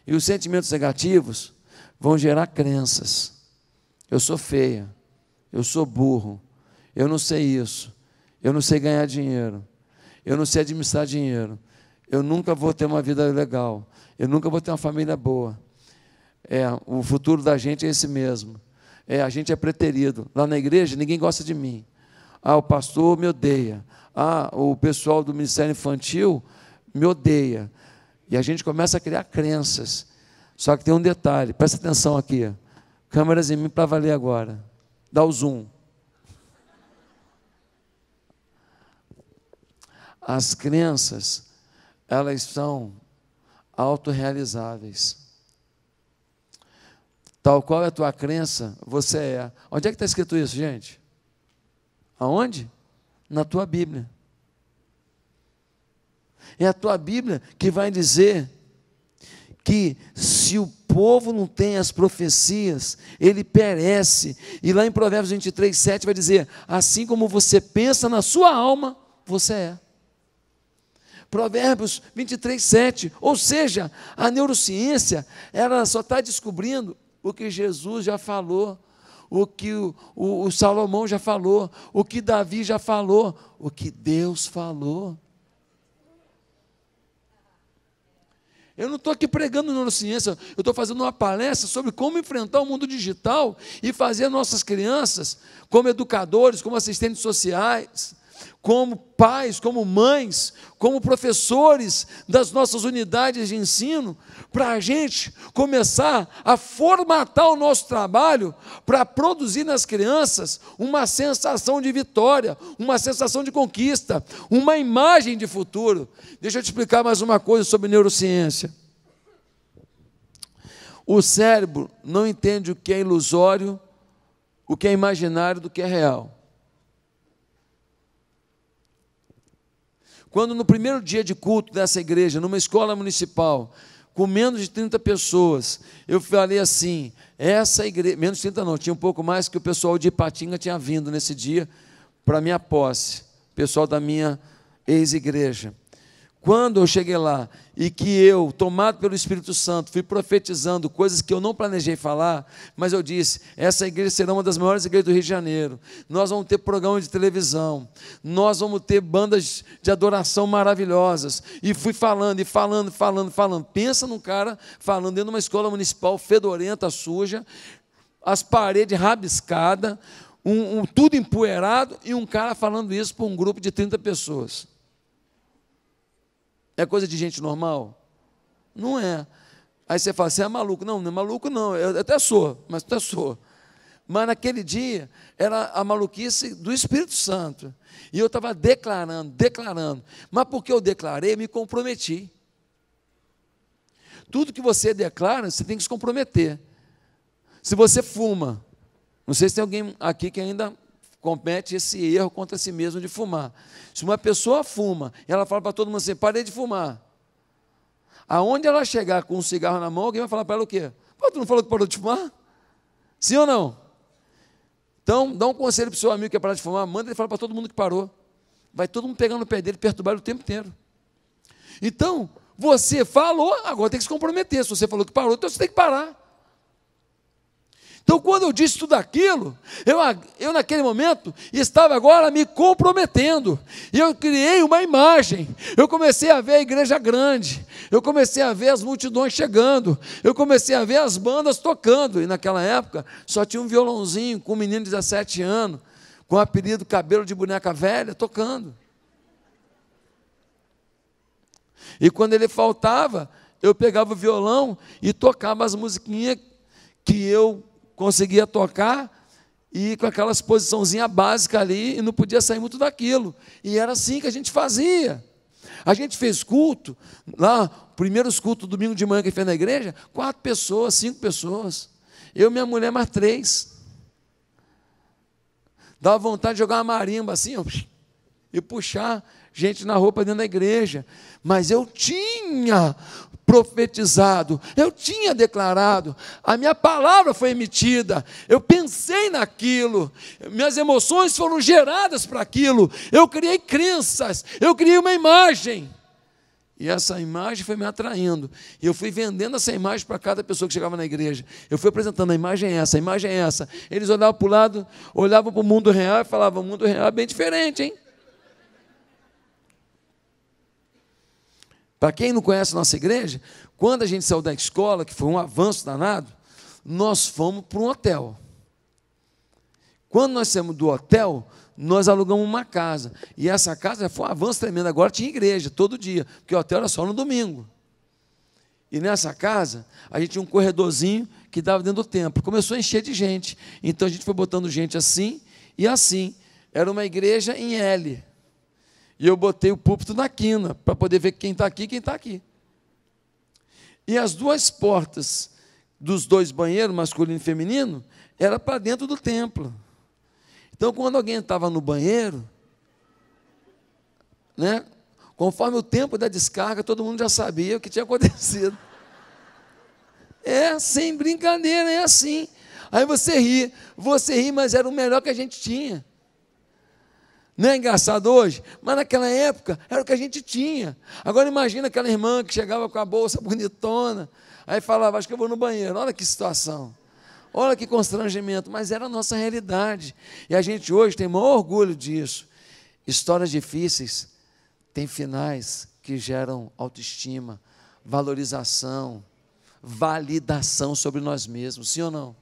E os sentimentos negativos vão gerar crenças. Eu sou feia, eu sou burro, eu não sei isso, eu não sei ganhar dinheiro, eu não sei administrar dinheiro, eu nunca vou ter uma vida legal, eu nunca vou ter uma família boa. O futuro da gente é esse mesmo. A gente é preterido. Lá na igreja ninguém gosta de mim. O pastor me odeia. O pessoal do Ministério Infantil me odeia. E a gente começa a criar crenças. Só que tem um detalhe, presta atenção aqui. Câmeras em mim para valer agora. Dá o zoom. As crenças, elas são autorrealizáveis. Tal qual é a tua crença, você é. Onde é que está escrito isso, gente? Aonde? Na tua Bíblia. É a tua Bíblia que vai dizer que se o povo não tem as profecias, ele perece. E lá em Provérbios 23:7 vai dizer, assim como você pensa na sua alma, você é. Provérbios 23:7, ou seja, a neurociência, ela só está descobrindo o que Jesus já falou, o que o Salomão já falou, o que Davi já falou, o que Deus falou. Eu não estou aqui pregando neurociência, eu estou fazendo uma palestra sobre como enfrentar o mundo digital e fazer nossas crianças, como educadores, como assistentes sociais, como pais, como mães, como professores das nossas unidades de ensino, para a gente começar a formatar o nosso trabalho para produzir nas crianças uma sensação de vitória, uma sensação de conquista, uma imagem de futuro. Deixa eu te explicar mais uma coisa sobre neurociência. O cérebro não entende o que é ilusório, o que é imaginário do que é real. Quando no primeiro dia de culto dessa igreja, numa escola municipal, com menos de 30 pessoas, eu falei assim, essa igreja, menos de 30 não, tinha um pouco mais, que o pessoal de Ipatinga tinha vindo nesse dia para a minha posse, o pessoal da minha ex-igreja. Quando eu cheguei lá e que eu, tomado pelo Espírito Santo, fui profetizando coisas que eu não planejei falar, mas eu disse, essa igreja será uma das maiores igrejas do Rio de Janeiro, nós vamos ter programa de televisão, nós vamos ter bandas de adoração maravilhosas, e fui falando, pensa num cara falando dentro de uma escola municipal fedorenta, suja, as paredes rabiscadas, tudo empoeirado, e um cara falando isso para um grupo de 30 pessoas. É coisa de gente normal? Não é. Aí você fala, você é maluco. Não, não é maluco não, eu até sou, mas até sou. Mas naquele dia, era a maluquice do Espírito Santo. E eu estava declarando. Mas porque eu declarei, me comprometi. Tudo que você declara, você tem que se comprometer. Se você fuma, não sei se tem alguém aqui que ainda comete esse erro contra si mesmo de fumar. Se uma pessoa fuma, e ela fala para todo mundo assim, parei de fumar. Aonde ela chegar com um cigarro na mão, alguém vai falar para ela o quê? Pô, tu não falou que parou de fumar? Sim ou não? Então, dá um conselho para o seu amigo que quer parar de fumar, manda ele falar para todo mundo que parou. Vai todo mundo pegando no pé dele, perturbar ele o tempo inteiro. Então, você falou, agora tem que se comprometer. Se você falou que parou, então você tem que parar. Então, quando eu disse tudo aquilo, eu naquele momento estava agora me comprometendo. E eu criei uma imagem. Eu comecei a ver a igreja grande. Eu comecei a ver as multidões chegando. Eu comecei a ver as bandas tocando. E naquela época, só tinha um violãozinho com um menino de 17 anos, com o apelido Cabelo de Boneca Velha, tocando. E quando ele faltava, eu pegava o violão e tocava as musiquinhas que eu conseguia tocar, e com aquelas posiçãozinha básica ali, e não podia sair muito daquilo. E era assim que a gente fazia. A gente fez culto, lá, primeiros cultos, domingo de manhã que fez na igreja, 4 pessoas, 5 pessoas. Eu, minha mulher, mais 3. Dava vontade de jogar uma marimba assim, ó, e puxar gente na roupa dentro da igreja. Mas eu tinha profetizado, eu tinha declarado, a minha palavra foi emitida, eu pensei naquilo, minhas emoções foram geradas para aquilo, eu criei crenças, eu criei uma imagem, E essa imagem foi me atraindo. E eu fui vendendo essa imagem para cada pessoa que chegava na igreja. Eu fui apresentando, a imagem é essa, a imagem é essa. Eles olhavam para o lado, olhavam para o mundo real e falavam, o mundo real é bem diferente, hein? Para quem não conhece a nossa igreja, quando a gente saiu da escola, que foi um avanço danado, nós fomos para um hotel. Quando nós saímos do hotel, nós alugamos uma casa. E essa casa foi um avanço tremendo. Agora tinha igreja todo dia, porque o hotel era só no domingo. E nessa casa, a gente tinha um corredorzinho que dava dentro do templo. Começou a encher de gente. Então a gente foi botando gente assim e assim. Era uma igreja em L. E eu botei o púlpito na quina, para poder ver quem está aqui e quem está aqui. E as duas portas dos dois banheiros, masculino e feminino, era para dentro do templo. Então, quando alguém estava no banheiro, né, conforme o tempo da descarga, todo mundo já sabia o que tinha acontecido. É, sem brincadeira, é assim. Aí você ri, mas era o melhor que a gente tinha. Não é engraçado hoje? Mas naquela época era o que a gente tinha. Agora imagina aquela irmã que chegava com a bolsa bonitona, aí falava, acho que eu vou no banheiro. Olha que situação. Olha que constrangimento, mas era a nossa realidade. E a gente hoje tem o maior orgulho disso. Histórias difíceis têm finais que geram autoestima, valorização, validação sobre nós mesmos, sim ou não?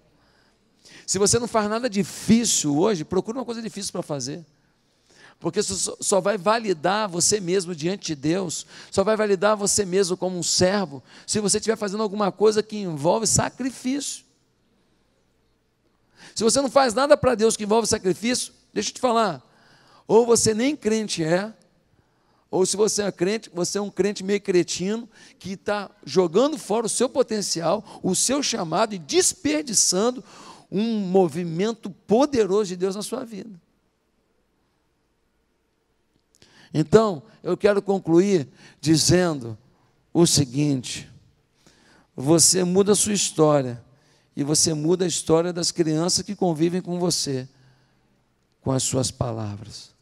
Se você não faz nada difícil hoje, procura uma coisa difícil para fazer. Porque isso só vai validar você mesmo diante de Deus, só vai validar você mesmo como um servo, se você estiver fazendo alguma coisa que envolve sacrifício. Se você não faz nada para Deus que envolve sacrifício, deixa eu te falar, ou você nem crente é, ou se você é crente, você é um crente meio cretino, que está jogando fora o seu potencial, o seu chamado e desperdiçando um movimento poderoso de Deus na sua vida. Então, eu quero concluir dizendo o seguinte: você muda a sua história, e você muda a história das crianças que convivem com você, com as suas palavras.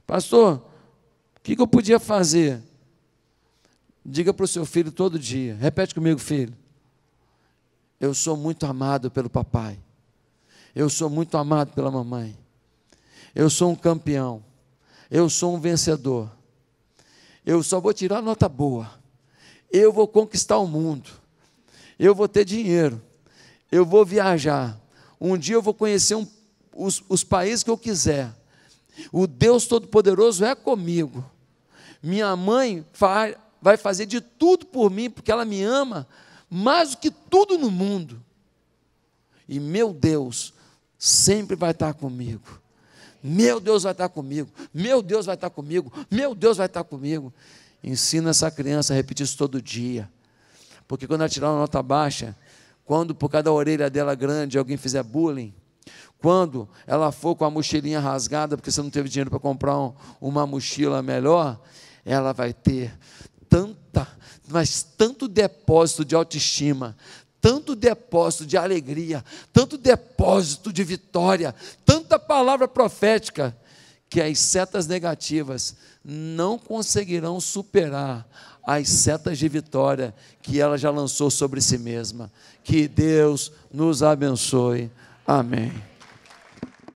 Pastor, o que eu podia fazer? Diga para o seu filho todo dia, repete comigo, filho: eu sou muito amado pelo papai, eu sou muito amado pela mamãe, eu sou um campeão, eu sou um vencedor, eu só vou tirar nota boa, eu vou conquistar o mundo, eu vou ter dinheiro, eu vou viajar, um dia eu vou conhecer os países que eu quiser, o Deus Todo-Poderoso é comigo, minha mãe vai fazer de tudo por mim, porque ela me ama mais do que tudo no mundo, e meu Deus sempre vai estar comigo, meu Deus vai estar comigo, meu Deus vai estar comigo, meu Deus vai estar comigo. Ensina essa criança a repetir isso todo dia, porque quando ela tirar uma nota baixa, quando por causa da orelha dela grande alguém fizer bullying, quando ela for com a mochilinha rasgada, porque você não teve dinheiro para comprar uma mochila melhor, ela vai ter tanto depósito de autoestima, tanto depósito de alegria, tanto depósito de vitória, tanta palavra profética, que as setas negativas não conseguirão superar as setas de vitória que ela já lançou sobre si mesma. Que Deus nos abençoe. Amém.